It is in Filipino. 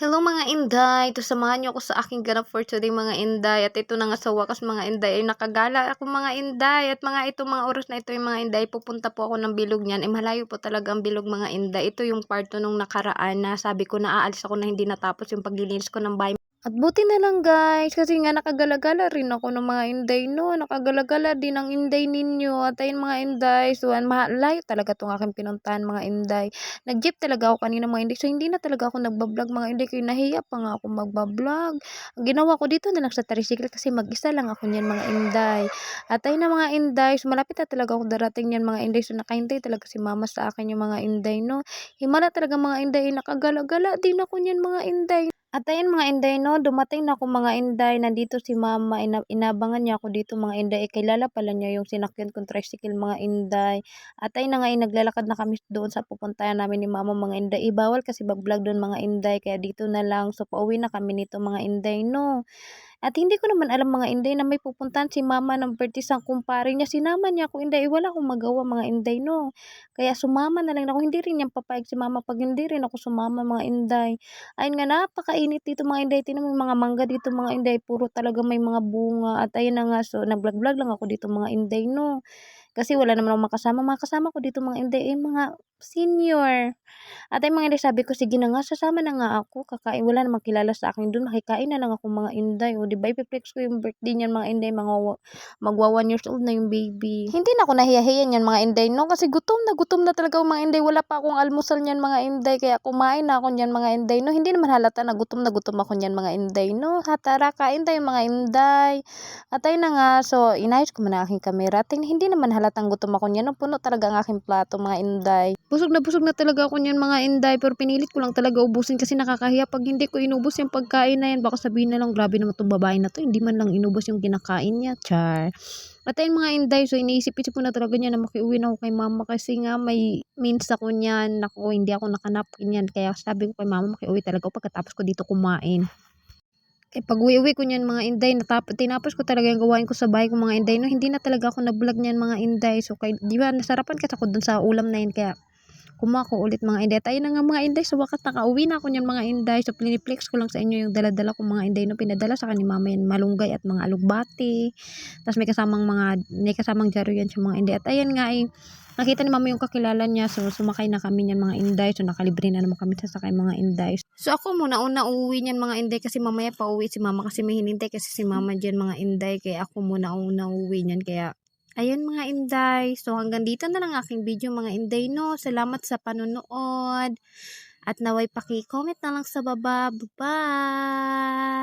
Hello mga inday, ito samahan niyo ako sa aking ganap for today mga inday. At ito na nga sa wakas mga inday ay nakagala ako mga inday. At mga ito mga oras na ito yung mga inday, pupunta po ako ng bilog niyan. Malayo po talaga ang bilog mga inday. Ito yung part nung nakaraan na sabi ko na aalis ako na hindi natapos yung paglilinis ko ng bahay. At buti na lang guys, kasi nga nakagala-gala rin ako ng mga inday no. Nakagala-gala din ang inday ninyo. At ayun mga inday, so malayo talaga itong aking pinuntahan mga inday. Nag-jeep talaga ako kanina mga inday. So hindi na talaga ako nagbablog mga inday. Kaya nahiya pa nga ako magbablog. Ang ginawa ko dito na lang sa tricycle kasi mag-isa lang ako niyan mga inday. At ayun na mga inday, so malapit na talaga ako darating niyan mga inday. So nakahintay talaga si mama sa akin yung mga inday no. Himala talaga mga inday, nakagala-gala din ako niyan mga inday. At ayun mga inday no, dumating na ako mga inday, nandito si mama, inabangan niya ako dito mga inday, kilala pala niya yung sinakyan kong tricycle mga inday. At ayun na nga, naglalakad na kami doon sa pupuntahan namin ni mama mga inday. Bawal kasi mag-vlog doon mga inday, kaya dito na lang. So pauwi na kami nito mga inday no. At hindi ko naman alam mga inday na may pupuntahan si mama ng birthday sa kumpare niya. Sinama niya ako inday, wala akong magawa mga inday no. Kaya sumama na lang ako, hindi rin yan papayag si mama pag hindi rin ako sumama mga inday. Ayun nga, napakainit dito mga inday. Tingnan mo yung mga mangga dito mga inday. Puro talaga may mga bunga. At ayun na nga, so nag-vlog-vlog lang ako dito mga inday, no. Kasi wala naman akong makasama. Mga kasama ko dito mga inday, mga senior. At ayun mga inday, sabi ko, sige na nga, sasama na nga ako. Kakain, wala namang kilala sa akin doon. Makikain na lang ako mga inday. O, diba, ipiplex ko yung birthday niyan mga inday. Magwa 1 years old na yung baby. Hindi na ako nahiyahiya niyan mga inday, no. Kasi gutom na talaga ako mga inday. Wala pa akong almusal niyan mga inday. Kaya kumain na ako niyan mga inday, no. Hindi naman halata na gutom ako niyan mga inday, no. Tara, kain tayo mga inday. At ayun na nga, so inayos ko muna aking kamera. Hindi naman halatang gutom ako niyan, no. Puno talaga ang aking plato mga inday. Busog na talaga ako niyan mga inday, pero pinilit ko lang talaga ubusin kasi nakakahiya pag hindi ko inubos yung pagkain na yan. Baka sabihin na lang, grabe naman itong babae na to, hindi man lang inubos yung kinakain niya, char. At ayun mga inday, so iniisip-isip ko na talaga niya na makiuwi na ako kay mama kasi nga may means ako niyan. Naku, hindi ako nakanapkin yan. Kaya sabi ko kay mama, makiuwi talaga ako pagkatapos ko dito kumain. Pag uwi ko niyan mga inday, tinapos ko talaga yung gawain ko sa bahay ko mga inday, no, hindi na talaga ako nag-vlog niyan mga inday. So, di ba, nasarapan kasi ako dun sa ulam na yun, kaya kumuha ko ulit mga inday. At ayun na nga mga inday, sa wakas nakauwi na ako niyan mga inday. So piniplex ko lang sa inyo yung dala-dala ko mga inday, no, pinadala sa kanya mama yan, malunggay at mga alugbati. Tapos may kasamang jaro yan sa mga inday. At ayan nga nakita ni mama yung kakilala niya. So sumakay na kami niyan mga inday. So nakalibre na naman kami sasakay mga inday. So ako muna una uuwi niyan mga inday kasi mamaya pa uwi si mama kasi may hinintay kasi si mama diyan mga inday. Kaya ako muna una uuwi niyan, kaya ayun mga inday, so hanggang dito na lang aking video mga inday, no. Salamat sa panonood. At naway paki-comment na lang sa baba. Bye!